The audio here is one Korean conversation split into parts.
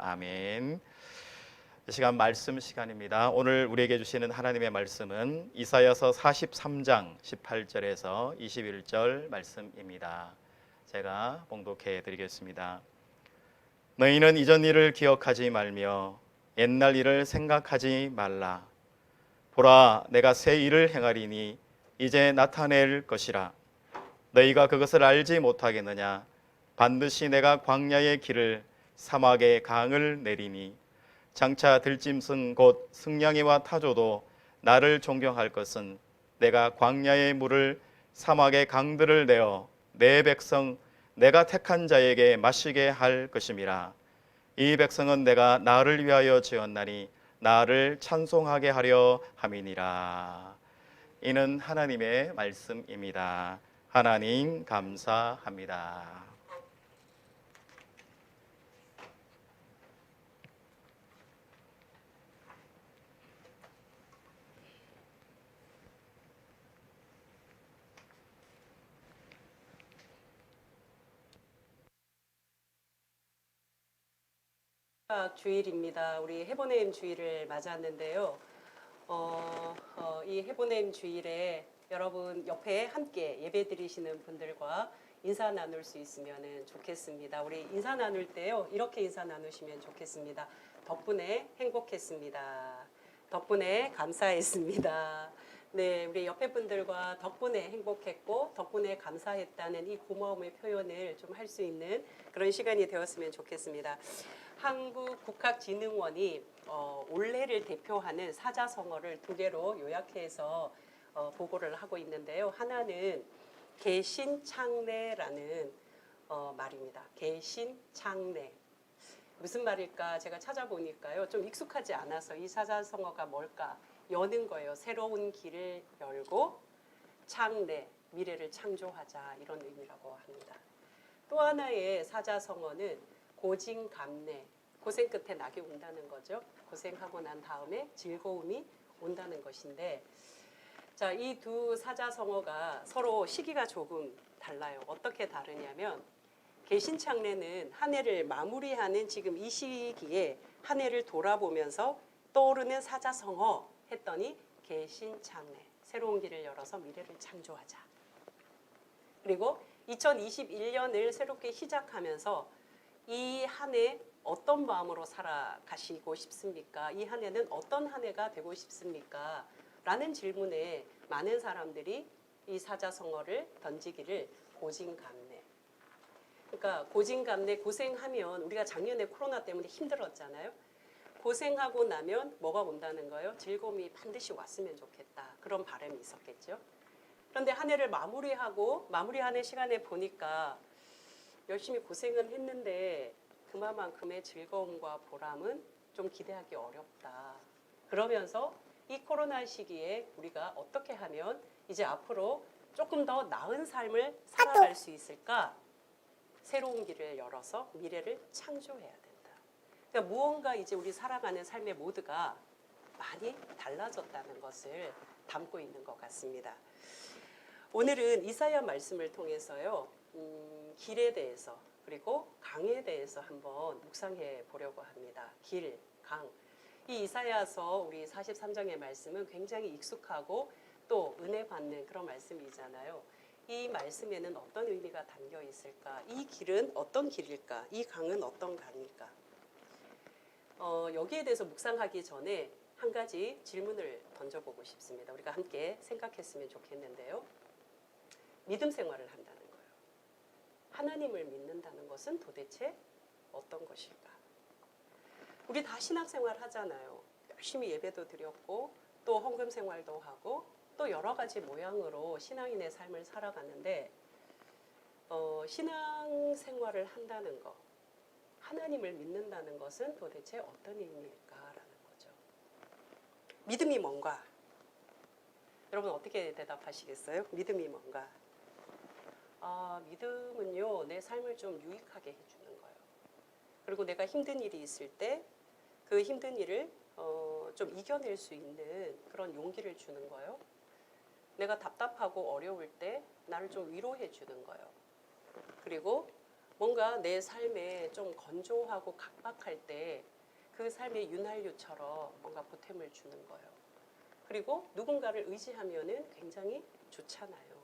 아멘. 이 시간 말씀 시간입니다. 오늘 우리에게 주시는 하나님의 말씀은 이사야서 43장 18절에서 21절 말씀입니다. 제가 봉독해 드리겠습니다. 너희는 이전 일을 기억하지 말며 옛날 일을 생각하지 말라. 보라, 내가 새 일을 행하리니 이제 나타낼 것이라. 너희가 그것을 알지 못하겠느냐? 반드시 내가 광야의 길을 사막의 강을 내리니 장차 들짐승 곧 승냥이와 타조도 나를 존경할 것은 내가 광야의 물을 사막의 강들을 내어 내 백성 내가 택한 자에게 마시게 할 것임이라. 이 백성은 내가 나를 위하여 지었나니 나를 찬송하게 하려 함이니라. 이는 하나님의 말씀입니다. 하나님 감사합니다. 주일입니다. 우리 해보네임 주일을 맞았는데요. 이 해보네임 주일에 여러분 옆에 함께 예배 드리시는 분들과 인사 나눌 수 있으면 좋겠습니다. 우리 인사 나눌 때요, 이렇게 인사 나누시면 좋겠습니다. 덕분에 행복했습니다. 덕분에 감사했습니다. 네, 우리 옆에 분들과 덕분에 행복했고 덕분에 감사했다는 이 고마움의 표현을 좀 할 수 있는 그런 시간이 되었으면 좋겠습니다. 한국국학진흥원이 올해를 대표하는 사자성어를 두 개로 요약해서 보고를 하고 있는데요. 하나는 개신창래라는 말입니다. 개신창래. 무슨 말일까 제가 찾아보니까요, 좀 익숙하지 않아서 이 사자성어가 뭘까 여는 거예요. 새로운 길을 열고 창래, 미래를 창조하자, 이런 의미라고 합니다. 또 하나의 사자성어는 고진감래, 고생 끝에 낙이 온다는 거죠. 고생하고 난 다음에 즐거움이 온다는 것인데, 자, 이 두 사자성어가 서로 시기가 조금 달라요. 어떻게 다르냐면, 개신창래는 한 해를 마무리하는 지금 이 시기에 한 해를 돌아보면서 떠오르는 사자성어 했더니 개신창래, 새로운 길을 열어서 미래를 창조하자. 그리고 2021년을 새롭게 시작하면서 이 한 해 어떤 마음으로 살아가시고 싶습니까? 이 한 해는 어떤 한 해가 되고 싶습니까? 라는 질문에 많은 사람들이 이 사자성어를 던지기를 고진감래. 그러니까 고진감래, 고생하면, 우리가 작년에 코로나 때문에 힘들었잖아요. 고생하고 나면 뭐가 온다는 거예요? 즐거움이 반드시 왔으면 좋겠다. 그런 바람이 있었겠죠. 그런데 한 해를 마무리하는 시간에 보니까 열심히 고생은 했는데 그만큼의 즐거움과 보람은 좀 기대하기 어렵다. 그러면서 이 코로나 시기에 우리가 어떻게 하면 이제 앞으로 조금 더 나은 삶을 살아갈 수 있을까? 새로운 길을 열어서 미래를 창조해야 된다. 그러니까 무언가 이제 우리 살아가는 삶의 모드가 많이 달라졌다는 것을 담고 있는 것 같습니다. 오늘은 이사야 말씀을 통해서요, 길에 대해서 그리고 강에 대해서 한번 묵상해 보려고 합니다. 길, 강. 이 이사야서 우리 43장의 말씀은 굉장히 익숙하고 또 은혜 받는 그런 말씀이잖아요. 이 말씀에는 어떤 의미가 담겨 있을까? 이 길은 어떤 길일까? 이 강은 어떤 강일까? 여기에 대해서 묵상하기 전에 한 가지 질문을 던져보고 싶습니다. 우리가 함께 생각했으면 좋겠는데요. 믿음 생활을 한다는 거예요. 하나님을 믿는다는 것은 도대체 어떤 것일까? 우리 다 신앙생활 하잖아요. 열심히 예배도 드렸고 또 헌금 생활도 하고 또 여러 가지 모양으로 신앙인의 삶을 살아가는데, 신앙생활을 한다는 것, 하나님을 믿는다는 것은 도대체 어떤 의미일까라는 거죠. 믿음이 뭔가? 여러분 어떻게 대답하시겠어요? 믿음이 뭔가? 믿음은요, 내 삶을 좀 유익하게 해주는 거예요. 그리고 내가 힘든 일이 있을 때 그 힘든 일을 좀 이겨낼 수 있는 그런 용기를 주는 거예요. 내가 답답하고 어려울 때 나를 좀 위로해 주는 거예요. 그리고 뭔가 내 삶에 좀 건조하고 각박할 때 그 삶의 윤활유처럼 뭔가 보탬을 주는 거예요. 그리고 누군가를 의지하면은 굉장히 좋잖아요.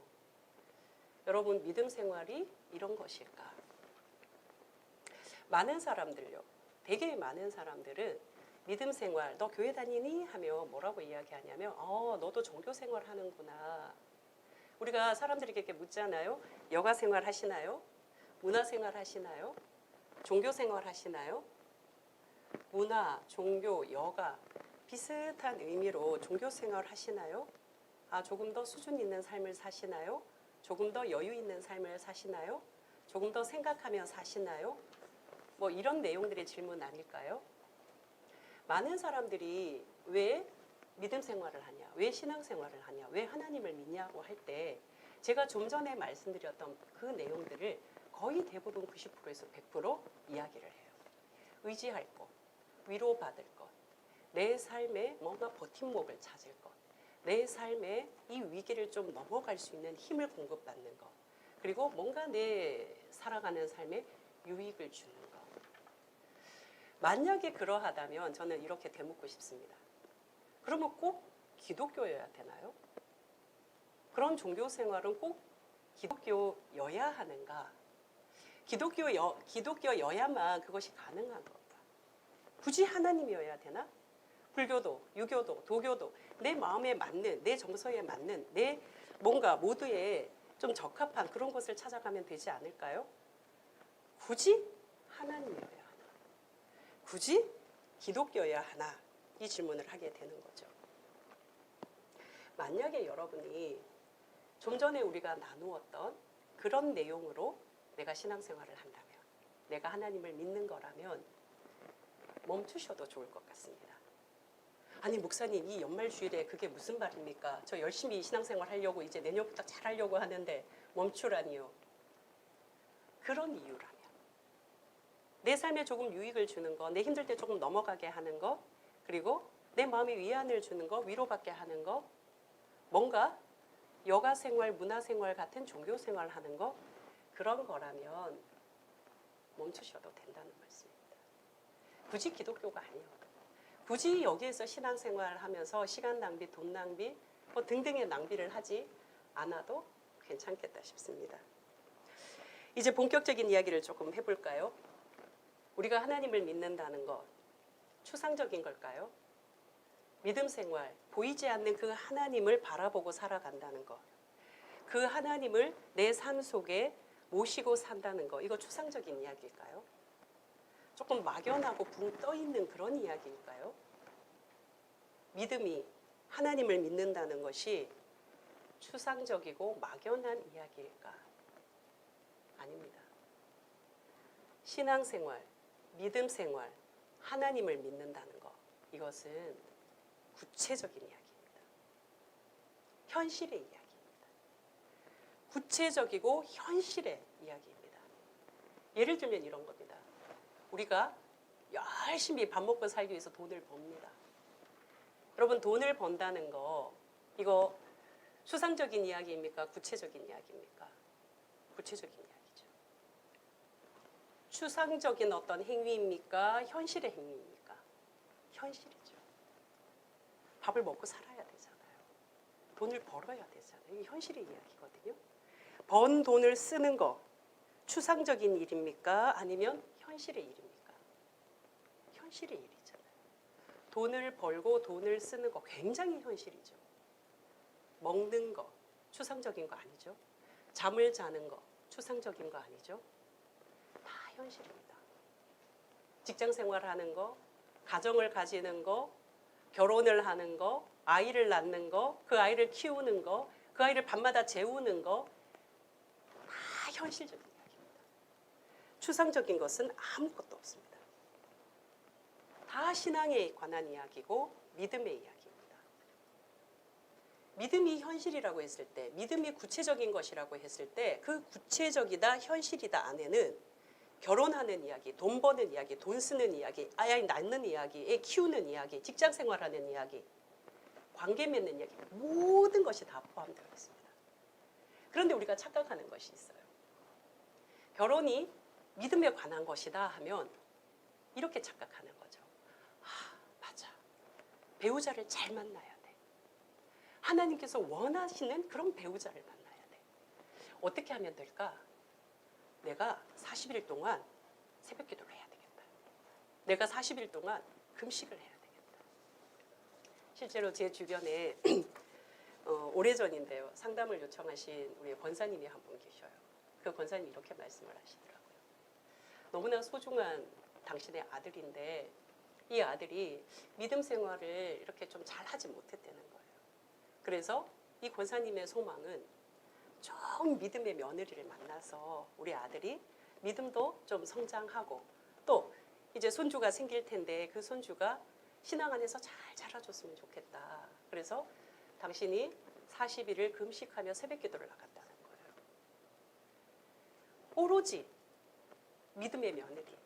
여러분, 믿음 생활이 이런 것일까? 많은 사람들요, 되게 많은 사람들은 믿음 생활, 너 교회 다니니? 하며 뭐라고 이야기하냐면, 너도 종교 생활 하는구나. 우리가 사람들에게 이렇게 묻잖아요. 여가 생활 하시나요? 문화 생활 하시나요? 종교 생활 하시나요? 문화, 종교, 여가 비슷한 의미로 종교 생활 하시나요? 조금 더 수준 있는 삶을 사시나요? 조금 더 여유 있는 삶을 사시나요? 조금 더 생각하며 사시나요? 뭐 이런 내용들의 질문 아닐까요? 많은 사람들이 왜 믿음 생활을 하냐, 왜 신앙 생활을 하냐, 왜 하나님을 믿냐고 할 때 제가 좀 전에 말씀드렸던 그 내용들을 거의 대부분 90%에서 100% 이야기를 해요. 의지할 것, 위로받을 것, 내 삶에 뭔가 버팀목을 찾을 것, 내 삶에 이 위기를 좀 넘어갈 수 있는 힘을 공급받는 것, 그리고 뭔가 내 살아가는 삶에 유익을 주는 것. 만약에 그러하다면 저는 이렇게 되묻고 싶습니다. 그러면 꼭 기독교여야 되나요? 그런 종교 생활은 꼭 기독교여야 하는가? 기독교여야만 그것이 가능한 건가? 굳이 하나님이어야 되나? 불교도, 유교도, 도교도 내 마음에 맞는, 내 정서에 맞는, 내 뭔가 모두에 좀 적합한 그런 것을 찾아가면 되지 않을까요? 굳이 하나님이어야 하나? 굳이 기독교여야 하나? 이 질문을 하게 되는 거죠. 만약에 여러분이 좀 전에 우리가 나누었던 그런 내용으로 내가 신앙생활을 한다면, 내가 하나님을 믿는 거라면 멈추셔도 좋을 것 같습니다. 아니 목사님, 이 연말 주일에 그게 무슨 말입니까? 저 열심히 신앙생활 하려고 이제 내년부터 잘하려고 하는데 멈추라니요. 그런 이유라면 내 삶에 조금 유익을 주는 거, 내 힘들 때 조금 넘어가게 하는 거, 그리고 내 마음에 위안을 주는 거, 위로받게 하는 거, 뭔가 여가 생활, 문화 생활 같은 종교 생활 하는 거, 그런 거라면 멈추셔도 된다는 말씀입니다. 굳이 기독교가 아니에요. 굳이 여기에서 신앙생활 하면서 시간 낭비, 돈 낭비 뭐 등등의 낭비를 하지 않아도 괜찮겠다 싶습니다. 이제 본격적인 이야기를 조금 해볼까요? 우리가 하나님을 믿는다는 것, 추상적인 걸까요? 믿음 생활, 보이지 않는 그 하나님을 바라보고 살아간다는 것, 그 하나님을 내 삶 속에 모시고 산다는 것, 이거 추상적인 이야기일까요? 조금 막연하고 붕 떠있는 그런 이야기일까요? 믿음이, 하나님을 믿는다는 것이 추상적이고 막연한 이야기일까? 아닙니다. 신앙생활, 믿음생활, 하나님을 믿는다는 것, 이것은 구체적인 이야기입니다. 현실의 이야기입니다. 구체적이고 현실의 이야기입니다. 예를 들면 이런 겁니다. 우리가 열심히 밥 먹고 살기 위해서 돈을 법니다. 여러분, 돈을 번다는 거, 이거 추상적인 이야기입니까? 구체적인 이야기입니까? 구체적인 이야기죠. 추상적인 어떤 행위입니까? 현실의 행위입니까? 현실이죠. 밥을 먹고 살아야 되잖아요. 돈을 벌어야 되잖아요. 이게 현실의 이야기거든요. 번 돈을 쓰는 거, 추상적인 일입니까? 아니면 현실의 일입니까? 현실의 일이잖아요. 돈을 벌고 돈을 쓰는 거 굉장히 현실이죠. 먹는 거, 추상적인 거 아니죠. 잠을 자는 거, 추상적인 거 아니죠. 다 현실입니다. 직장 생활하는 거, 가정을 가지는 거, 결혼을 하는 거, 아이를 낳는 거, 그 아이를 키우는 거, 그 아이를 밤마다 재우는 거, 다 현실적인 이야기입니다. 추상적인 것은 아무것도 없습니다. 다 신앙에 관한 이야기고 믿음의 이야기입니다. 믿음이 현실이라고 했을 때, 믿음이 구체적인 것이라고 했을 때 그 구체적이다, 현실이다 안에는 결혼하는 이야기, 돈 버는 이야기, 돈 쓰는 이야기, 아이 낳는 이야기, 애 키우는 이야기, 직장 생활하는 이야기, 관계 맺는 이야기, 모든 것이 다 포함되어 있습니다. 그런데 우리가 착각하는 것이 있어요. 결혼이 믿음에 관한 것이다 하면 이렇게 착각하는 거죠. 아, 맞아. 배우자를 잘 만나야 돼. 하나님께서 원하시는 그런 배우자를 만나야 돼. 어떻게 하면 될까? 내가 40일 동안 새벽 기도를 해야 되겠다. 내가 40일 동안 금식을 해야 되겠다. 실제로 제 주변에 오래전인데요. 상담을 요청하신 우리 권사님이 한 분 계셔요. 그 권사님이 이렇게 말씀을 하시더라고요. 너무나 소중한 당신의 아들인데 이 아들이 믿음 생활을 이렇게 좀 잘하지 못했다는 거예요. 그래서 이 권사님의 소망은 좀 믿음의 며느리를 만나서 우리 아들이 믿음도 좀 성장하고 또 이제 손주가 생길 텐데 그 손주가 신앙 안에서 잘 자라줬으면 좋겠다. 그래서 당신이 40일을 금식하며 새벽 기도를 나갔다는 거예요. 오로지 믿음의 며느리,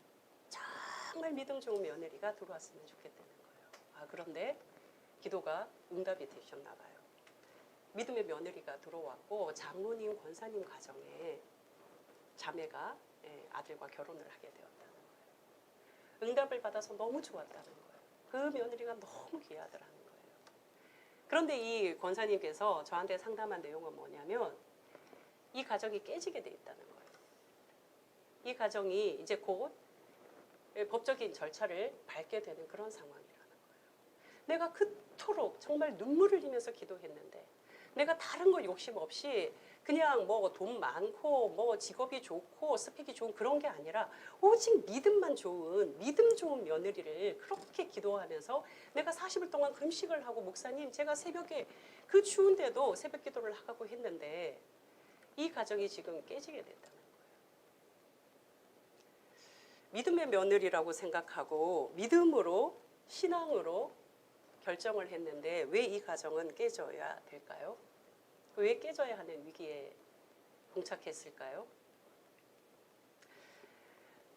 정말 믿음 좋은 며느리가 들어왔으면 좋겠다는 거예요. 아, 그런데 기도가 응답이 되셨나 봐요. 믿음의 며느리가 들어왔고 장모님, 권사님 가정에 자매가 아들과 결혼을 하게 되었다는 거예요. 응답을 받아서 너무 좋았다는 거예요. 그 며느리가 너무 귀하더라는 거예요. 그런데 이 권사님께서 저한테 상담한 내용은 뭐냐면 이 가정이 깨지게 돼 있다는 거예요. 이 가정이 이제 곧 법적인 절차를 밟게 되는 그런 상황이라는 거예요. 내가 그토록 정말 눈물을 흘리면서 기도했는데 내가 다른 거 욕심 없이 그냥 뭐 돈 많고 뭐 직업이 좋고 스펙이 좋은 그런 게 아니라 오직 믿음만 좋은 믿음 좋은 며느리를 그렇게 기도하면서 내가 40일 동안 금식을 하고 목사님 제가 새벽에 그 추운데도 새벽 기도를 하고 했는데 이 가정이 지금 깨지게 됐다는 거예요. 믿음의 며느리라고 생각하고 믿음으로 신앙으로 결정을 했는데 왜 이 가정은 깨져야 될까요? 왜 깨져야 하는 위기에 봉착했을까요?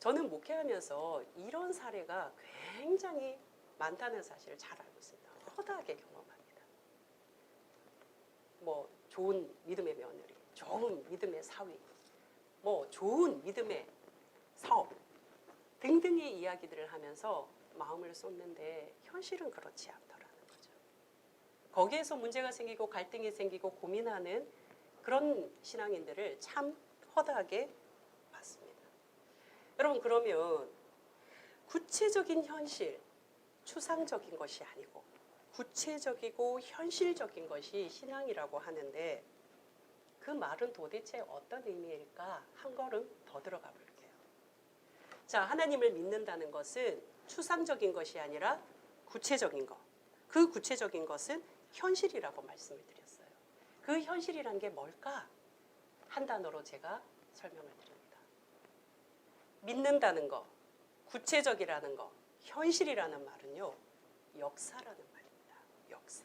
저는 목회하면서 이런 사례가 굉장히 많다는 사실을 잘 알고 있습니다. 허다하게 경험합니다. 뭐 좋은 믿음의 며느리, 좋은 믿음의 사위, 뭐 좋은 믿음의 사업 등등의 이야기들을 하면서 마음을 쏟는데 현실은 그렇지 않더라는 거죠. 거기에서 문제가 생기고 갈등이 생기고 고민하는 그런 신앙인들을 참 허다하게 봤습니다. 여러분 그러면 구체적인 현실, 추상적인 것이 아니고 구체적이고 현실적인 것이 신앙이라고 하는데 그 말은 도대체 어떤 의미일까? 한 걸음 더 들어가 볼게요. 자, 하나님을 믿는다는 것은 추상적인 것이 아니라 구체적인 것. 그 구체적인 것은 현실이라고 말씀을 드렸어요. 그 현실이란 게 뭘까? 한 단어로 제가 설명을 드립니다. 믿는다는 것, 구체적이라는 것, 현실이라는 말은요, 역사라는 말입니다. 역사.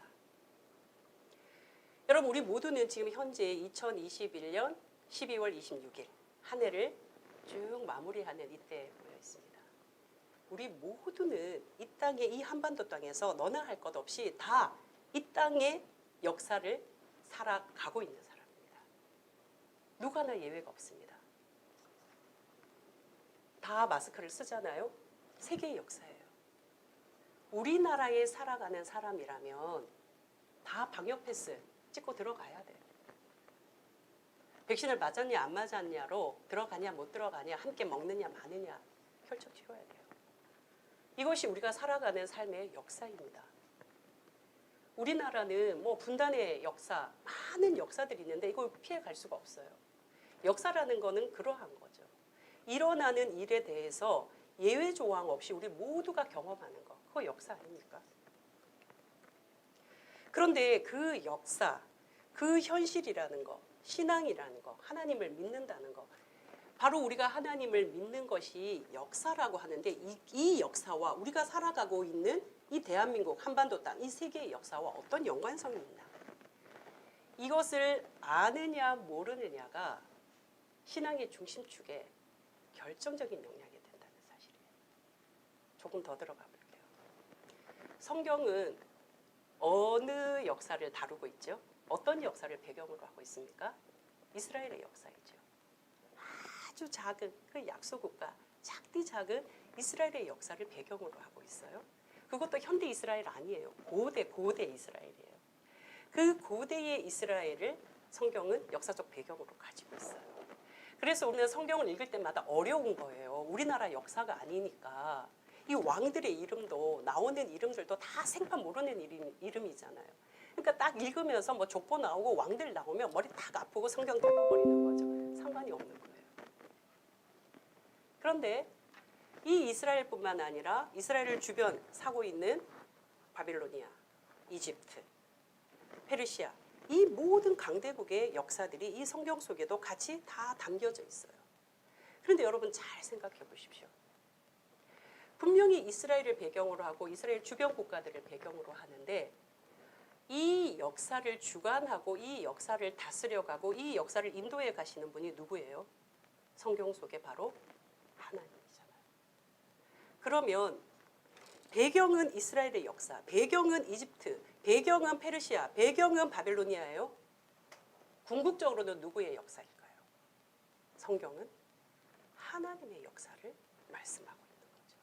여러분, 우리 모두는 지금 현재 2021년 12월 26일 한 해를 쭉 마무리하는 이때 모여 있습니다. 우리 모두는 이 땅에 이 한반도 땅에서 너나 할 것 없이 다 이 땅의 역사를 살아가고 있는 사람입니다. 누구 하나 예외가 없습니다. 다 마스크를 쓰잖아요. 세계의 역사예요. 우리나라에 살아가는 사람이라면 다 방역 패스 찍고 들어가야 돼요. 백신을 맞았냐 안 맞았냐로 들어가냐 못 들어가냐 함께 먹느냐 마느냐 혈척 치러야 돼요. 이것이 우리가 살아가는 삶의 역사입니다. 우리나라는 뭐 분단의 역사 많은 역사들이 있는데 이걸 피해갈 수가 없어요. 역사라는 거는 그러한 거죠. 일어나는 일에 대해서 예외 조항 없이 우리 모두가 경험하는 거 그거 역사 아닙니까? 그런데 그 역사, 그 현실이라는 거 신앙이라는 거, 하나님을 믿는다는 거 바로 우리가 하나님을 믿는 것이 역사라고 하는데 이 역사와 우리가 살아가고 있는 이 대한민국 한반도 땅, 이 세계의 역사와 어떤 연관성이 있나 이것을 아느냐 모르느냐가 신앙의 중심축에 결정적인 영향이 된다는 사실이에요. 조금 더 들어가 볼게요. 성경은 어느 역사를 다루고 있죠? 어떤 역사를 배경으로 하고 있습니까? 이스라엘의 역사이죠. 아주 아주 작은 그 약소국가, 작디 작은 이스라엘의 역사를 배경으로 하고 있어요. 그것도 현대 이스라엘 아니에요. 고대 이스라엘이에요. 그 고대의 이스라엘을 성경은 역사적 배경으로 가지고 있어요. 그래서 우리는 성경을 읽을 때마다 어려운 거예요. 우리나라 역사가 아니니까. 이 왕들의 이름도 나오는 이름들도 다 생판 모르는 이름이잖아요. 그러니까 딱 읽으면서 뭐 족보 나오고 왕들 나오면 머리 딱 아프고 성경 닫아버리는 거죠. 상관이 없는 거예요. 그런데 이 이스라엘뿐만 아니라 이스라엘을 주변 사고 있는 바빌로니아, 이집트, 페르시아, 이 모든 강대국의 역사들이 이 성경 속에도 같이 다 담겨져 있어요. 그런데 여러분 잘 생각해 보십시오. 분명히 이스라엘을 배경으로 하고 이스라엘 주변 국가들을 배경으로 하는데 이 역사를 주관하고 이 역사를 다스려가고 이 역사를 인도해 가시는 분이 누구예요? 성경 속에 바로 하나님이잖아요. 그러면 배경은 이스라엘의 역사, 배경은 이집트, 배경은 페르시아, 배경은 바빌로니아예요. 궁극적으로는 누구의 역사일까요? 성경은 하나님의 역사를 말씀하고 있는 거죠.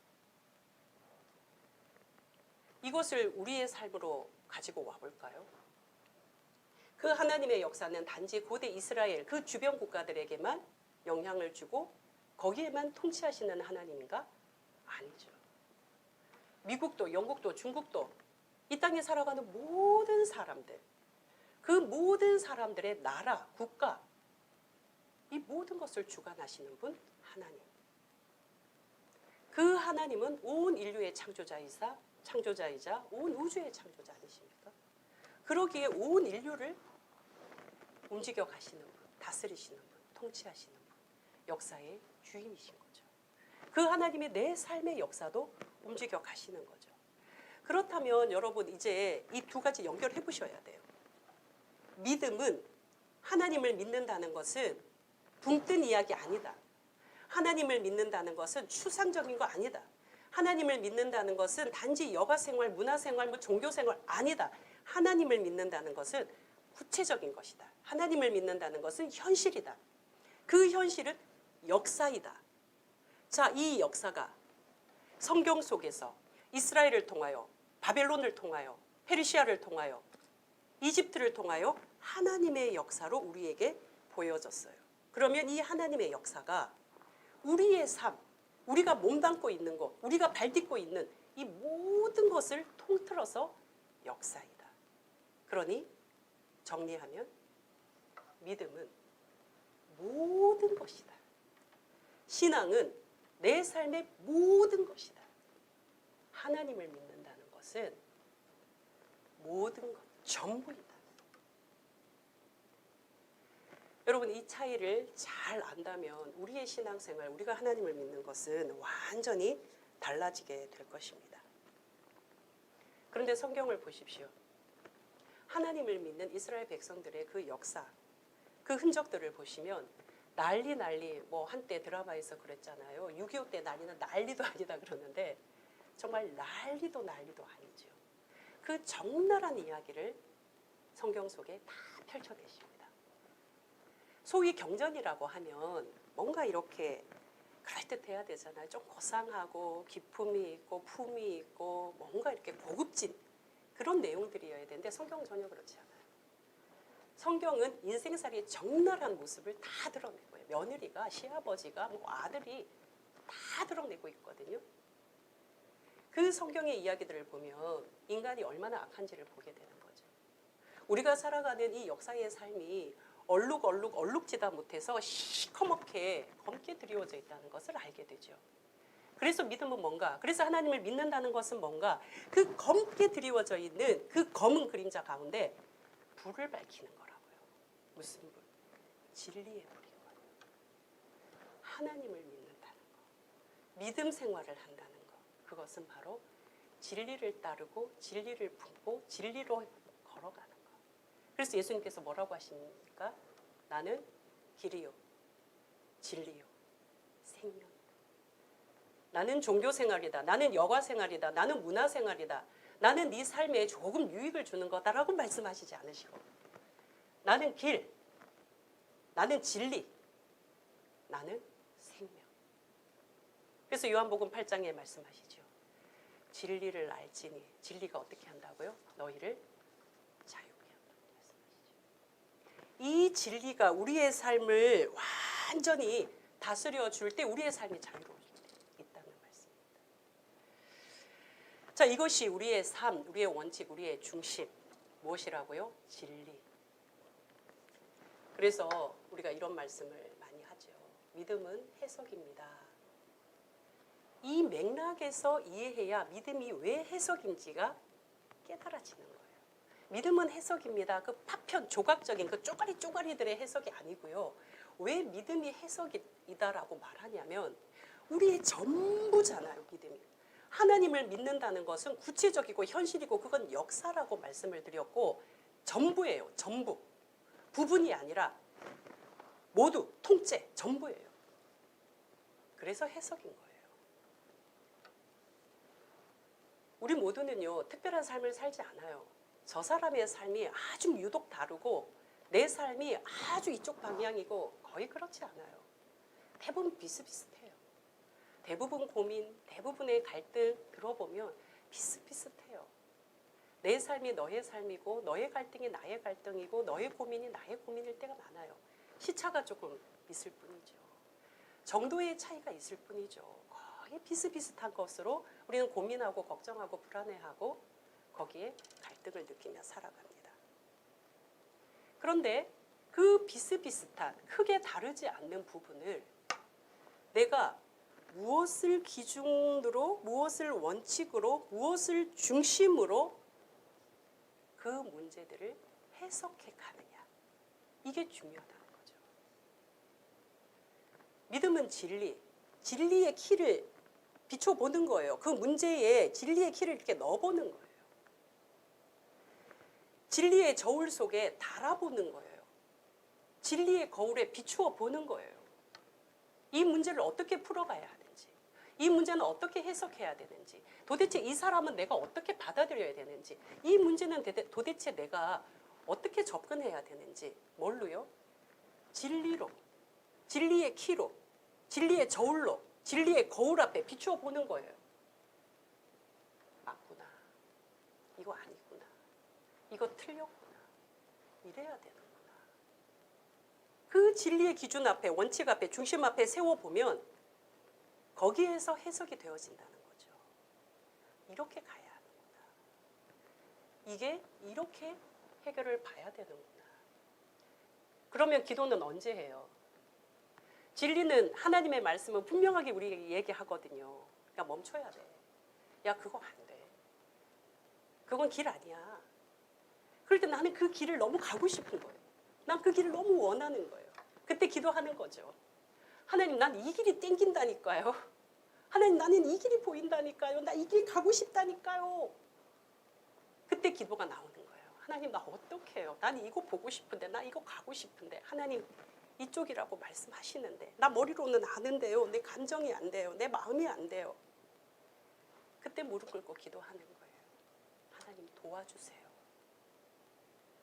이것을 우리의 삶으로 가지고 와볼까요? 그 하나님의 역사는 단지 고대 이스라엘 그 주변 국가들에게만 영향을 주고 거기에만 통치하시는 하나님인가? 아니죠. 미국도 영국도 중국도 이 땅에 살아가는 모든 사람들, 그 모든 사람들의 나라, 국가, 이 모든 것을 주관하시는 분 하나님. 그 하나님은 온 인류의 창조자이자 온 우주의 창조자 아니십니까? 그러기에 온 인류를 움직여 가시는 분, 다스리시는 분, 통치하시는 분, 역사의 주인이신 거죠. 그 하나님이 내 삶의 역사도 움직여 가시는 거죠. 그렇다면 여러분 이제 이 두 가지 연결해 보셔야 돼요. 믿음은 하나님을 믿는다는 것은 붕뜬 이야기 아니다. 하나님을 믿는다는 것은 추상적인 거 아니다. 하나님을 믿는다는 것은 단지 여가생활, 문화생활, 종교생활 아니다. 하나님을 믿는다는 것은 구체적인 것이다. 하나님을 믿는다는 것은 현실이다. 그 현실은 역사이다. 자, 이 역사가 성경 속에서 이스라엘을 통하여, 바벨론을 통하여, 페르시아를 통하여, 이집트를 통하여 하나님의 역사로 우리에게 보여졌어요. 그러면 이 하나님의 역사가 우리의 삶, 우리가 몸담고 있는 것, 우리가 발딛고 있는 이 모든 것을 통틀어서 역사이다. 그러니 정리하면 믿음은 모든 것이다. 신앙은 내 삶의 모든 것이다. 하나님을 믿는다는 것은 모든 것, 전부이다. 여러분 이 차이를 잘 안다면 우리의 신앙생활, 우리가 하나님을 믿는 것은 완전히 달라지게 될 것입니다. 그런데 성경을 보십시오. 하나님을 믿는 이스라엘 백성들의 그 역사, 그 흔적들을 보시면 난리 뭐 한때 드라마에서 그랬잖아요. 6.25 때 난리는 난리도 아니다 그러는데 정말 난리도 아니죠. 그 적나라한 이야기를 성경 속에 다 펼쳐내십니다. 소위 경전이라고 하면 뭔가 이렇게 그럴듯해야 되잖아요. 좀 고상하고 기품이 있고 품이 있고 뭔가 이렇게 고급진 그런 내용들이어야 되는데 성경은 전혀 그렇지 않아요. 성경은 인생살이의 적나라한 모습을 다 드러내고 있어요. 며느리가, 시아버지가, 뭐 아들이 다 드러내고 있거든요. 그 성경의 이야기들을 보면 인간이 얼마나 악한지를 보게 되는 거죠. 우리가 살아가는 이 역사의 삶이 얼룩지다 못해서 시커멓게 검게 드리워져 있다는 것을 알게 되죠. 그래서 믿음은 뭔가? 그래서 하나님을 믿는다는 것은 뭔가? 그 검게 드리워져 있는 그 검은 그림자 가운데 불을 밝히는 거라고요. 무슨 불? 진리의 불이거든요. 하나님을 믿는다는 거. 믿음 생활을 한다는 거. 그것은 바로 진리를 따르고 진리를 품고 진리로 걸어가는 거. 그래서 예수님께서 뭐라고 하십니까? 나는 길이요, 진리요, 생명. 나는 종교생활이다. 나는 여가생활이다. 나는 문화생활이다. 나는 네 삶에 조금 유익을 주는 거다라고 말씀하시지 않으시고 나는 길, 나는 진리, 나는 그래서 요한복음 8장에 말씀하시죠. 진리를 알지니 진리가 어떻게 한다고요? 너희를 자유케 한다고 말씀하시죠. 이 진리가 우리의 삶을 완전히 다스려 줄 때 우리의 삶이 자유로울 수 있다는 말씀입니다. 자, 이것이 우리의 삶, 우리의 원칙, 우리의 중심 무엇이라고요? 진리. 그래서 우리가 이런 말씀을 많이 하죠. 믿음은 해석입니다. 이 맥락에서 이해해야 믿음이 왜 해석인지가 깨달아지는 거예요. 믿음은 해석입니다. 그 파편, 조각적인 그 쪼가리들의 해석이 아니고요. 왜 믿음이 해석이다라고 말하냐면 우리의 전부잖아요, 믿음이. 하나님을 믿는다는 것은 구체적이고 현실이고 그건 역사라고 말씀을 드렸고 전부예요, 전부. 부분이 아니라 모두, 통째, 전부예요. 그래서 해석인 거예요. 우리 모두는요, 특별한 삶을 살지 않아요. 저 사람의 삶이 아주 유독 다르고 내 삶이 아주 이쪽 방향이고 거의 그렇지 않아요. 대부분 비슷비슷해요. 대부분 고민, 대부분의 갈등 들어보면 비슷비슷해요. 내 삶이 너의 삶이고 너의 갈등이 나의 갈등이고 너의 고민이 나의 고민일 때가 많아요. 시차가 조금 있을 뿐이죠. 정도의 차이가 있을 뿐이죠. 거의 비슷비슷한 것으로 우리는 고민하고 걱정하고 불안해하고 거기에 갈등을 느끼며 살아갑니다. 그런데 그 비슷비슷한 크게 다르지 않는 부분을 내가 무엇을 기준으로, 무엇을 원칙으로, 무엇을 중심으로 그 문제들을 해석해 가느냐. 이게 중요하다는 거죠. 믿음은 진리, 진리의 키를 비춰보는 거예요. 그 문제에 진리의 키를 이렇게 넣어보는 거예요. 진리의 저울 속에 달아보는 거예요. 진리의 거울에 비추어 보는 거예요. 이 문제를 어떻게 풀어가야 하는지, 이 문제는 어떻게 해석해야 되는지, 도대체 이 사람은 내가 어떻게 받아들여야 되는지, 이 문제는 도대체 내가 어떻게 접근해야 되는지, 뭘로요? 진리로, 진리의 키로, 진리의 저울로, 진리의 거울 앞에 비추어 보는 거예요. 맞구나. 이거 아니구나. 이거 틀렸구나. 이래야 되는구나. 그 진리의 기준 앞에, 원칙 앞에, 중심 앞에 세워보면 거기에서 해석이 되어진다는 거죠. 이렇게 가야 하는구나. 이게 이렇게 해결을 봐야 되는구나. 그러면 기도는 언제 해요? 진리는 하나님의 말씀은 분명하게 우리에게 얘기하거든요. 야, 멈춰야 돼. 야, 그거 안 돼. 그건 길 아니야. 그럴 때 나는 그 길을 너무 가고 싶은 거예요. 난 그 길을 너무 원하는 거예요. 그때 기도하는 거죠. 하나님, 난 이 길이 땡긴다니까요. 하나님, 나는 이 길이 보인다니까요. 나 이 길 가고 싶다니까요. 그때 기도가 나오는 거예요. 하나님, 나 어떻게 해요? 난 이거 보고 싶은데, 나 이거 가고 싶은데. 하나님, 이쪽이라고 말씀하시는데 나 머리로는 아는데요. 내 감정이 안 돼요. 내 마음이 안 돼요. 그때 무릎 꿇고 기도하는 거예요. 하나님 도와주세요.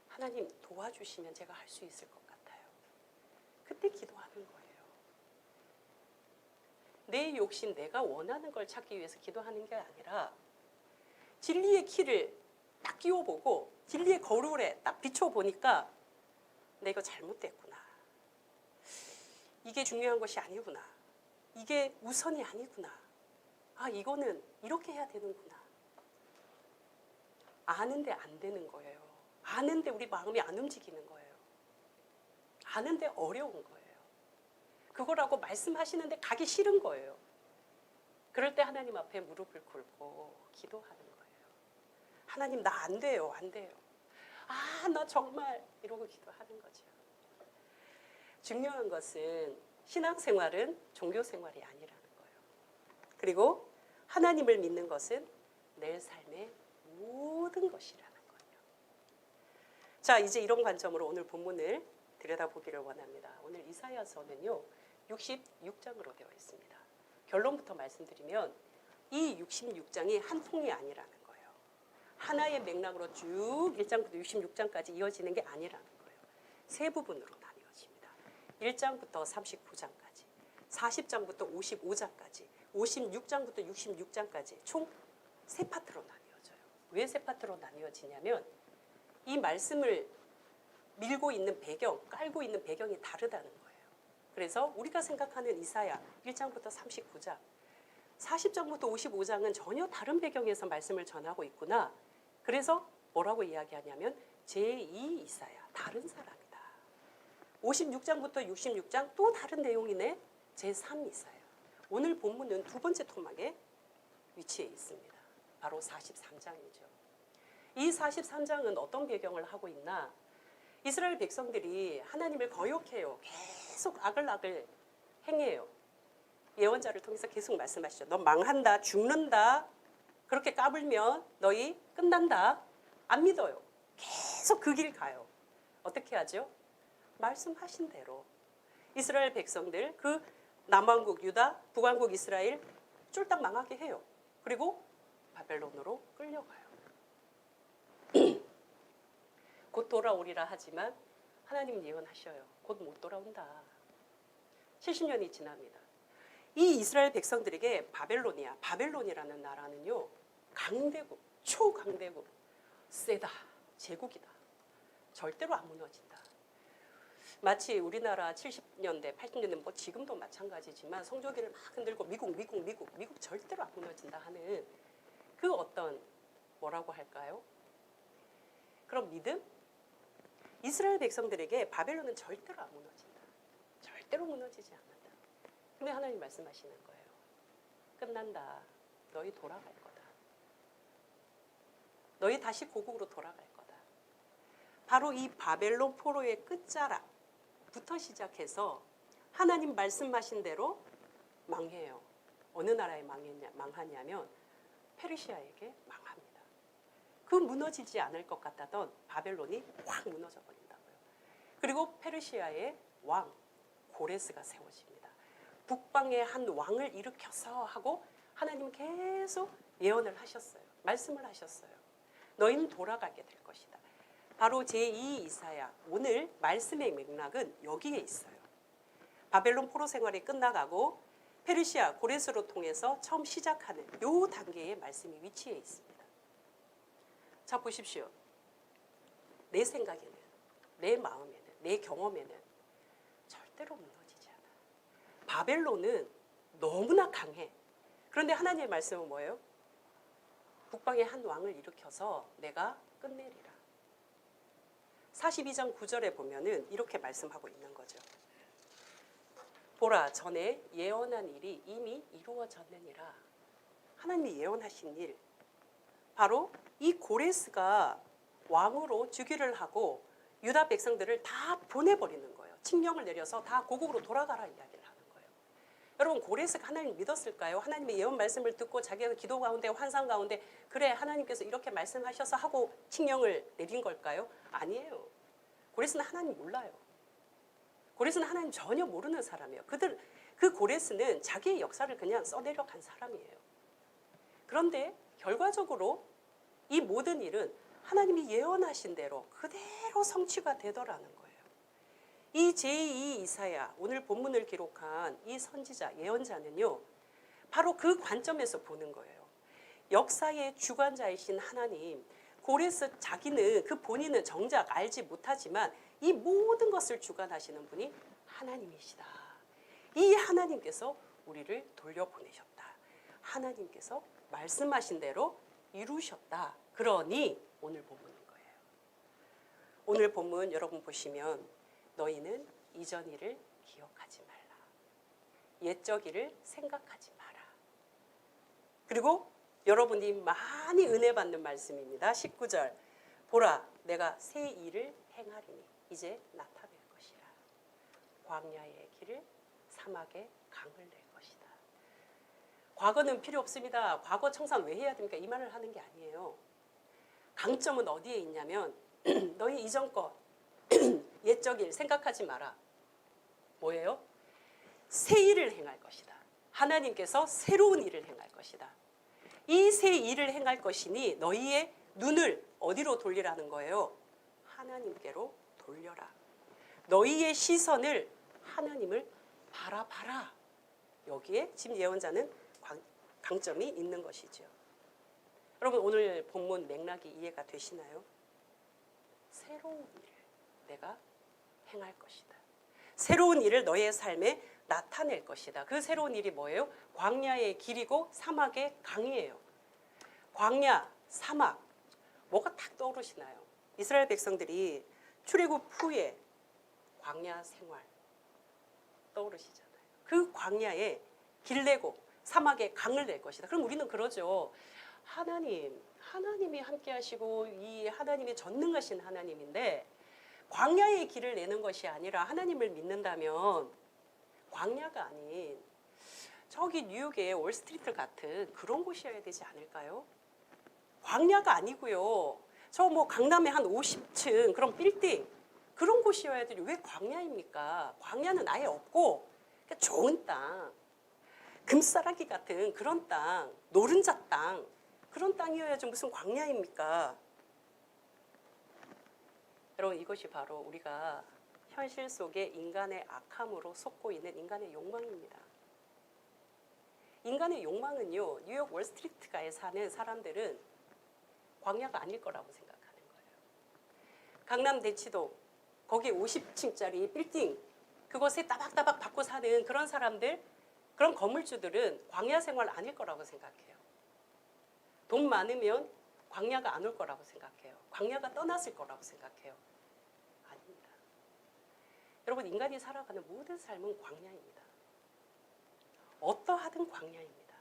하나님 도와주시면 제가 할 수 있을 것 같아요. 그때 기도하는 거예요. 내 욕심, 내가 원하는 걸 찾기 위해서 기도하는 게 아니라 진리의 키를 딱 끼워보고 진리의 거울에 딱 비춰보니까 내가 잘못됐구나. 이게 중요한 것이 아니구나. 이게 우선이 아니구나. 아, 이거는 이렇게 해야 되는구나. 아는데 안 되는 거예요. 아는데 우리 마음이 안 움직이는 거예요. 아는데 어려운 거예요. 그거라고 말씀하시는데 가기 싫은 거예요. 그럴 때 하나님 앞에 무릎을 꿇고 기도하는 거예요. 하나님, 나 안 돼요. 안 돼요. 아, 나 정말 이러고 기도하는 거죠. 중요한 것은 신앙생활은 종교생활이 아니라는 거예요. 그리고 하나님을 믿는 것은 내 삶의 모든 것이라는 거예요. 자, 이제 이런 관점으로 오늘 본문을 들여다보기를 원합니다. 오늘 이사야서는요 66장으로 되어 있습니다. 결론부터 말씀드리면 이 66장이 한 통이 아니라는 거예요. 하나의 맥락으로 쭉 1장부터 66장까지 이어지는 게 아니라는 거예요. 세 부분으로 나뉘어집니다. 1장부터 39장까지, 40장부터 55장까지, 56장부터 66장까지 총 세 파트로 나뉘어져요. 왜 세 파트로 나뉘어지냐면 이 말씀을 밀고 있는 배경, 깔고 있는 배경이 다르다는 거예요. 그래서 우리가 생각하는 이사야 1장부터 39장, 40장부터 55장은 전혀 다른 배경에서 말씀을 전하고 있구나. 그래서 뭐라고 이야기하냐면 제2 이사야, 다른 사람이다. 56장부터 66장 또 다른 내용이네. 제3 이사야. 오늘 본문은 두 번째 토막에 위치해 있습니다. 바로 43장이죠. 이 43장은 어떤 배경을 하고 있나? 이스라엘 백성들이 하나님을 거역해요. 계속 악을 행해요. 예언자를 통해서 계속 말씀하시죠. 너 망한다, 죽는다. 그렇게 까불면 너희 끝난다. 안 믿어요. 계속 그 길 가요. 어떻게 하죠? 말씀하신 대로 이스라엘 백성들, 그 남왕국 유다, 북왕국 이스라엘 쫄딱 망하게 해요. 그리고 바벨론으로 끌려가요. 곧 돌아오리라 하지만 하나님은 예언하셔요. 곧 못 돌아온다. 70년이 지납니다. 이 이스라엘 백성들에게 바벨론이라는 나라는요, 강대국, 초강대국, 세다, 제국이다. 절대로 안 무너진다. 마치 우리나라 70년대, 80년대, 뭐 지금도 마찬가지지만 성조기를 막 흔들고 미국 절대로 안 무너진다 하는 그 어떤 뭐라고 할까요? 그런 믿음? 이스라엘 백성들에게 바벨론은 절대로 안 무너진다. 절대로 무너지지 않는다. 근데 하나님 말씀하시는 거예요. 끝난다. 너희 돌아갈 거다. 너희 다시 고국으로 돌아갈 거다. 바로 이 바벨론 포로의 끝자락부터 시작해서 하나님 말씀하신 대로 망해요. 어느 나라에 망하냐면 페르시아에게 망합니다. 그 무너지지 않을 것 같다던 바벨론이 확 무너져 버린다고요. 그리고 페르시아의 왕 고레스가 세워집니다. 북방의 한 왕을 일으켜서 하고 하나님은 계속 예언을 하셨어요. 말씀을 하셨어요. 너희는 돌아가게 될 것이다. 바로 제2 이사야, 오늘 말씀의 맥락은 여기에 있어요. 바벨론 포로 생활이 끝나가고 페르시아 고레스로 통해서 처음 시작하는 요 단계의 말씀이 위치해 있습니다. 자, 보십시오. 내 생각에는, 내 마음에는, 내 경험에는 절대로 무너지지 않아. 바벨론은 너무나 강해. 그런데 하나님의 말씀은 뭐예요? 북방의 한 왕을 일으켜서 내가 끝내리라. 42장 9절에 보면은 이렇게 말씀하고 있는 거죠. 보라, 전에 예언한 일이 이미 이루어졌느니라. 하나님이 예언하신 일, 바로 이 고레스가 왕으로 즉위를 하고 유다 백성들을 다 보내버리는 거예요. 칙령을 내려서 다 고국으로 돌아가라 이야기를 하는 거예요. 여러분, 고레스가 하나님 믿었을까요? 하나님의 예언 말씀을 듣고 자기가 기도 가운데, 환상 가운데 그래 하나님께서 이렇게 말씀하셔서 하고 칙령을 내린 걸까요? 아니에요. 고레스는 하나님 몰라요. 고레스는 하나님 전혀 모르는 사람이에요. 그 고레스는 자기의 역사를 그냥 써내려간 사람이에요. 그런데 결과적으로 이 모든 일은 하나님이 예언하신 대로 그대로 성취가 되더라는 거예요. 이 제2 이사야, 오늘 본문을 기록한 이 선지자, 예언자는요, 바로 그 관점에서 보는 거예요. 역사의 주관자이신 하나님, 고레스 자기는 그 본인은 정작 알지 못하지만 이 모든 것을 주관하시는 분이 하나님이시다. 이 하나님께서 우리를 돌려보내셨다. 하나님께서 말씀하신 대로 이루셨다. 그러니 오늘 본문인 거예요. 오늘 본문 여러분 보시면 너희는 이전 일을 기억하지 말라. 옛적 일을 생각하지 마라. 그리고 여러분이 많이 은혜 받는 말씀입니다. 19절. 보라, 내가 새 일을 행하리니 이제 나타낼 것이라. 광야의 길을 사막의 강을 낼 것이다. 과거는 필요 없습니다. 과거 청산 왜 해야 됩니까? 이 말을 하는 게 아니에요. 강점은 어디에 있냐면 너희 이전 것, 옛적 일 생각하지 마라. 뭐예요? 새 일을 행할 것이다. 하나님께서 새로운 일을 행할 것이다. 이 새 일을 행할 것이니 너희의 눈을 어디로 돌리라는 거예요? 하나님께로 돌려라. 너희의 시선을 하나님을 바라봐라. 여기에 지금 예언자는 강점이 있는 것이죠. 여러분 오늘 본문 맥락이 이해가 되시나요? 새로운 일을 내가 행할 것이다. 새로운 일을 너의 삶에 나타낼 것이다. 그 새로운 일이 뭐예요? 광야의 길이고 사막의 강이에요. 광야, 사막, 뭐가 딱 떠오르시나요? 이스라엘 백성들이 출애굽 후에 광야 생활 떠오르시잖아요. 그 광야에 길 내고 사막에 강을 낼 것이다. 그럼 우리는 그러죠. 하나님이 함께 하시고 이 하나님이 전능하신 하나님인데 광야의 길을 내는 것이 아니라 하나님을 믿는다면 광야가 아닌 저기 뉴욕의 월스트리트 같은 그런 곳이어야 되지 않을까요? 광야가 아니고요. 저 뭐 강남에 한 50층 그런 빌딩 그런 곳이어야 되죠. 왜 광야입니까? 광야는 아예 없고 그러니까 좋은 땅, 금싸라기 같은 그런 땅, 노른자 땅 그런 땅이어야지 무슨 광야입니까? 여러분 이것이 바로 우리가 현실 속에 인간의 악함으로 속고 있는 인간의 욕망입니다. 인간의 욕망은요. 뉴욕 월스트리트가에 사는 사람들은 광야가 아닐 거라고 생각하는 거예요. 강남 대치동 거기 50층짜리 빌딩 그것에 따박따박 받고 사는 그런 사람들 그런 건물주들은 광야 생활 아닐 거라고 생각해요. 돈 많으면 광야가 안 올 거라고 생각해요. 광야가 떠났을 거라고 생각해요. 아닙니다. 여러분 인간이 살아가는 모든 삶은 광야입니다. 어떠하든 광야입니다.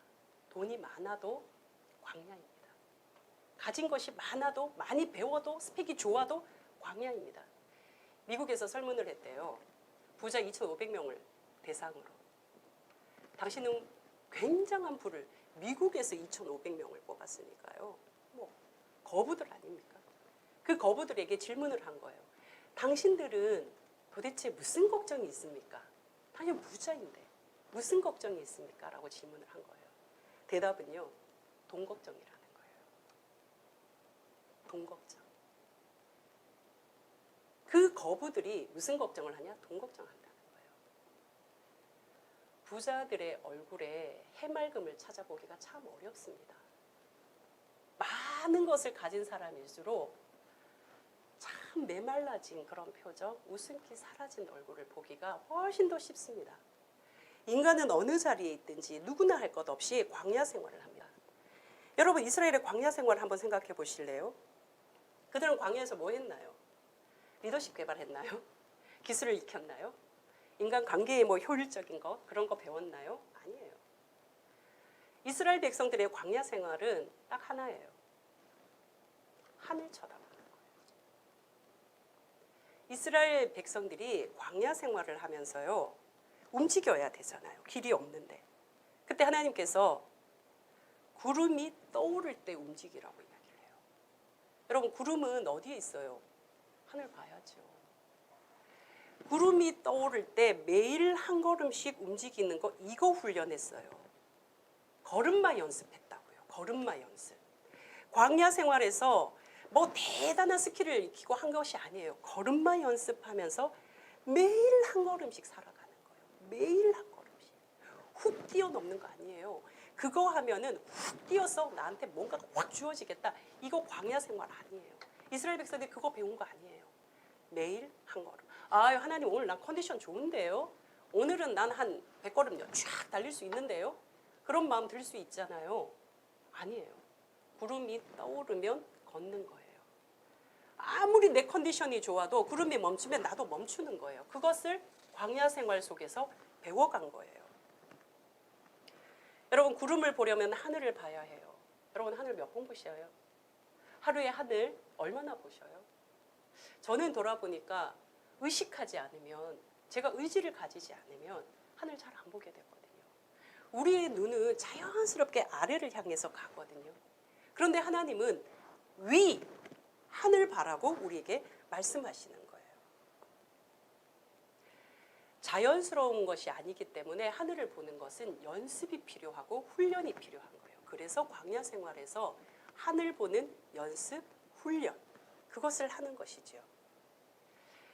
돈이 많아도 광야입니다. 가진 것이 많아도 많이 배워도 스펙이 좋아도 광야입니다. 미국에서 설문을 했대요. 부자 2,500명을 대상으로. 당신은 굉장한 부를 미국에서 2,500명을 뽑았으니까요. 뭐 거부들 아닙니까? 그 거부들에게 질문을 한 거예요. 당신들은 도대체 무슨 걱정이 있습니까? 당신 부자인데 무슨 걱정이 있습니까? 라고 질문을 한 거예요. 대답은요. 돈 걱정이라는 거예요. 돈 걱정. 그 거부들이 무슨 걱정을 하냐? 돈 걱정한다는 거예요. 부자들의 얼굴에 해맑음을 찾아보기가 참 어렵습니다. 많은 것을 가진 사람일수록 참 메말라진 그런 표정, 웃음기 사라진 얼굴을 보기가 훨씬 더 쉽습니다. 인간은 어느 자리에 있든지 누구나 할 것 없이 광야 생활을 합니다. 여러분 이스라엘의 광야 생활을 한번 생각해 보실래요? 그들은 광야에서 뭐 했나요? 리더십 개발했나요? 기술을 익혔나요? 인간관계의 뭐 효율적인 거 그런 거 배웠나요? 아니에요. 이스라엘 백성들의 광야 생활은 딱 하나예요. 하늘 쳐다보는 거예요. 이스라엘 백성들이 광야 생활을 하면서요. 움직여야 되잖아요. 길이 없는데. 그때 하나님께서 구름이 떠오를 때 움직이라고 이야기를 해요. 여러분 구름은 어디에 있어요? 하늘 봐야죠. 구름이 떠오를 때 매일 한 걸음씩 움직이는 거 이거 훈련했어요. 걸음마 연습했다고요. 걸음마 연습. 광야 생활에서 뭐 대단한 스킬을 익히고 한 것이 아니에요. 걸음마 연습하면서 매일 한 걸음씩 살아가는 거예요. 매일 한 걸음씩. 훅 뛰어넘는 거 아니에요. 그거 하면은 훅 뛰어서 나한테 뭔가가 확 주어지겠다. 이거 광야 생활 아니에요. 이스라엘 백성들이 그거 배운 거 아니에요. 매일 한 걸음. 아유 하나님 오늘 난 컨디션 좋은데요. 오늘은 난 한 100걸음요. 쫙 달릴 수 있는데요. 그런 마음 들 수 있잖아요. 아니에요. 구름이 떠오르면 걷는 거예요. 아무리 내 컨디션이 좋아도 구름이 멈추면 나도 멈추는 거예요. 그것을 광야 생활 속에서 배워간 거예요. 여러분 구름을 보려면 하늘을 봐야 해요. 여러분 하늘 몇 번 보셔요? 하루에 하늘 얼마나 보셔요? 저는 돌아보니까 의식하지 않으면 제가 의지를 가지지 않으면 하늘 잘 안 보게 되거든요. 우리의 눈은 자연스럽게 아래를 향해서 가거든요. 그런데 하나님은 위, 하늘 바라고 우리에게 말씀하시는 거예요. 자연스러운 것이 아니기 때문에 하늘을 보는 것은 연습이 필요하고 훈련이 필요한 거예요. 그래서 광야 생활에서 하늘 보는 연습, 훈련 그것을 하는 것이죠.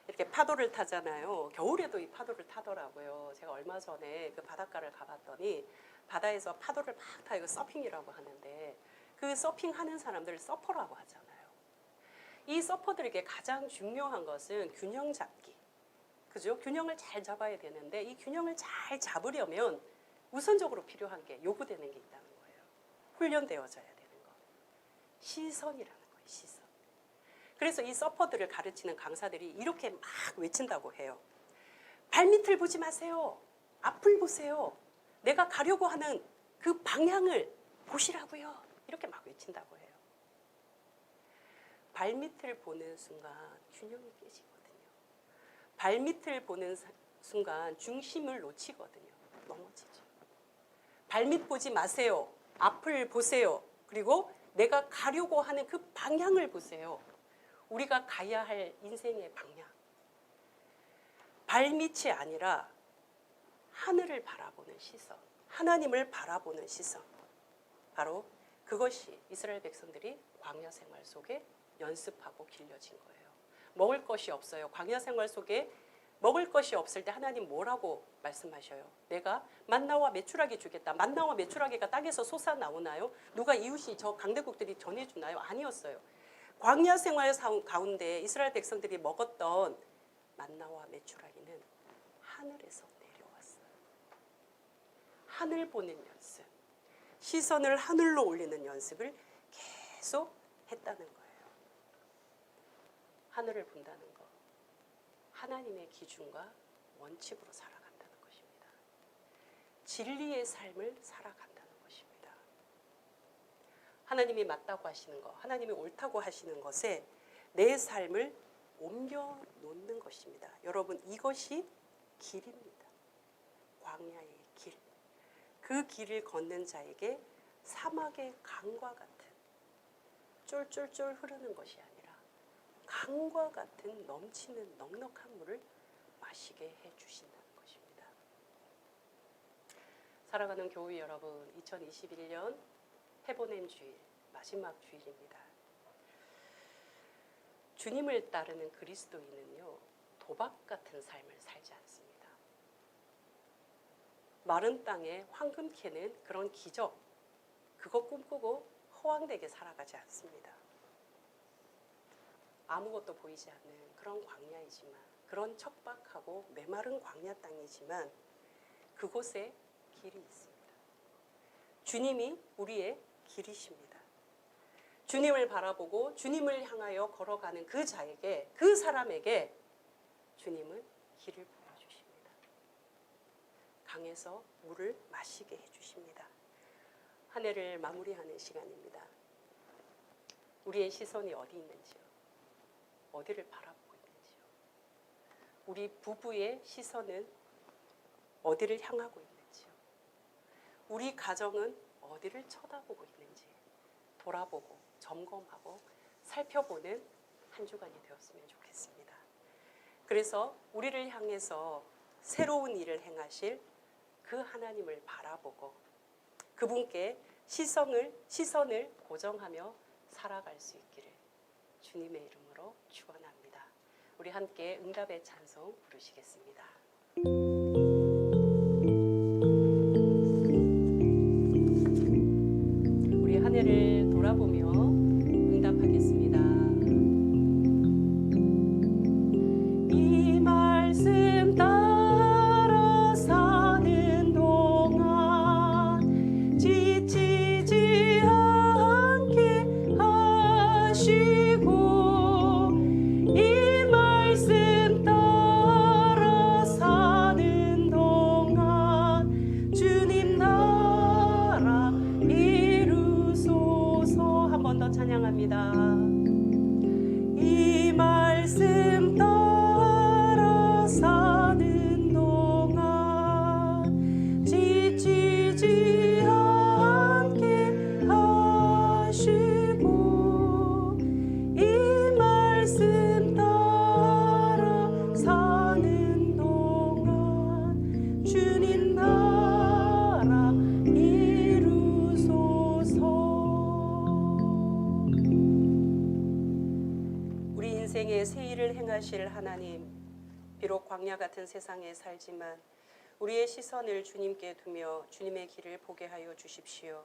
이렇게 파도를 타잖아요. 겨울에도 이 파도를 타더라고요. 제가 얼마 전에 그 바닷가를 가봤더니 바다에서 파도를 막 타고 서핑이라고 하는데 그 서핑하는 사람들을 서퍼라고 하잖아요. 이 서퍼들에게 가장 중요한 것은 균형 잡기. 그죠? 균형을 잘 잡아야 되는데 이 균형을 잘 잡으려면 우선적으로 필요한 게 요구되는 게 있다는 거예요. 훈련되어져야 되는 거. 시선이라는 거예요. 시선. 그래서 이 서퍼들을 가르치는 강사들이 이렇게 막 외친다고 해요. 발밑을 보지 마세요. 앞을 보세요. 내가 가려고 하는 그 방향을 보시라고요. 이렇게 막 외친다고 해요. 발밑을 보는 순간 균형이 깨지거든요. 발밑을 보는 순간 중심을 놓치거든요. 넘어지죠. 발밑 보지 마세요. 앞을 보세요. 그리고 내가 가려고 하는 그 방향을 보세요. 우리가 가야 할 인생의 방향. 발밑이 아니라 하늘을 바라보는 시선. 하나님을 바라보는 시선. 바로 그것이 이스라엘 백성들이 광야 생활 속에 연습하고 길러진 거예요. 먹을 것이 없어요. 광야 생활 속에 먹을 것이 없을 때 하나님 뭐라고 말씀하셔요? 내가 만나와 메추라기 주겠다. 만나와 메추라기가 땅에서 솟아 나오나요? 누가 이웃이 저 강대국들이 전해주나요? 아니었어요. 광야 생활 가운데 이스라엘 백성들이 먹었던 만나와 메추라기는 하늘에서 내려왔어요. 하늘 보는 연습. 시선을 하늘로 올리는 연습을 계속 했다는 거예요. 하늘을 본다는 것. 하나님의 기준과 원칙으로 살아간다는 것입니다. 진리의 삶을 살아간다는 것입니다. 하나님이 맞다고 하시는 것, 하나님이 옳다고 하시는 것에 내 삶을 옮겨 놓는 것입니다. 여러분, 이것이 길입니다. 광야의 길. 그 길을 걷는 자에게 사막의 강과 같은 쫄쫄쫄 흐르는 것이 아니라 강과 같은 넘치는 넉넉한 물을 마시게 해주신다는 것입니다. 사랑하는 교회 여러분, 2021년 해보냄 주일, 마지막 주일입니다. 주님을 따르는 그리스도인은요, 도박 같은 삶을 살지 않습니다. 마른 땅에 황금 캐는 그런 기적, 그거 꿈꾸고 허황되게 살아가지 않습니다. 아무것도 보이지 않는 그런 광야이지만, 그런 척박하고 메마른 광야 땅이지만 그곳에 길이 있습니다. 주님이 우리의 길이십니다. 주님을 바라보고 주님을 향하여 걸어가는 그 자에게, 그 사람에게 주님은 길을 보여주십니다. 강에서 물을 마시게 해주십니다. 한 해를 마무리하는 시간입니다. 우리의 시선이 어디 있는지요? 어디를 바라보고 있는지요? 우리 부부의 시선은 어디를 향하고 있는지요? 우리 가정은 어디를 쳐다보고 있는지 돌아보고 점검하고 살펴보는 한 주간이 되었으면 좋겠습니다. 그래서 우리를 향해서 새로운 일을 행하실 그 하나님을 바라보고 그분께 시선을 고정하며 살아갈 수 있기를 주님의 이름으로 축원합니다. 우리 함께 응답의 찬송 부르시겠습니다. 우리 한 해를 돌아보며 응답하겠습니다. 이 말씀 따라 사는 동안 지치지 않게 하시고 이 말씀 따라 사는 동안 주님 나라 이루소서. 한 번 더 찬양합니다. 이 말씀 따라 사는 동안 지치지 않게 하시고 이 말씀 따라 사는 동안 주님 나라 이루소서. 우리 인생의 새 일을 행하실 하나님, 비록 광야 같은 세상에 살지만 우리의 시선을 주님께 두며 주님의 길을 보게 하여 주십시오.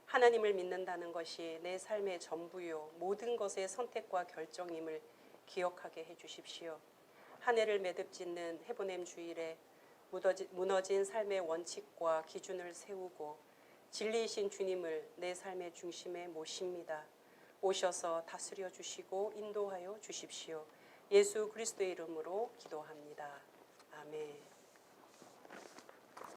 하나님을 믿는다는 것이 내 삶의 전부요 모든 것의 선택과 결정임을 기억하게 해 주십시오. 한 해를 매듭짓는 해보냄 주일에 무너진 삶의 원칙과 기준을 세우고 진리이신 주님을 내 삶의 중심에 모십니다. 오셔서 다스려 주시고 인도하여 주십시오. 예수 그리스도의 이름으로 기도합니다. 아멘.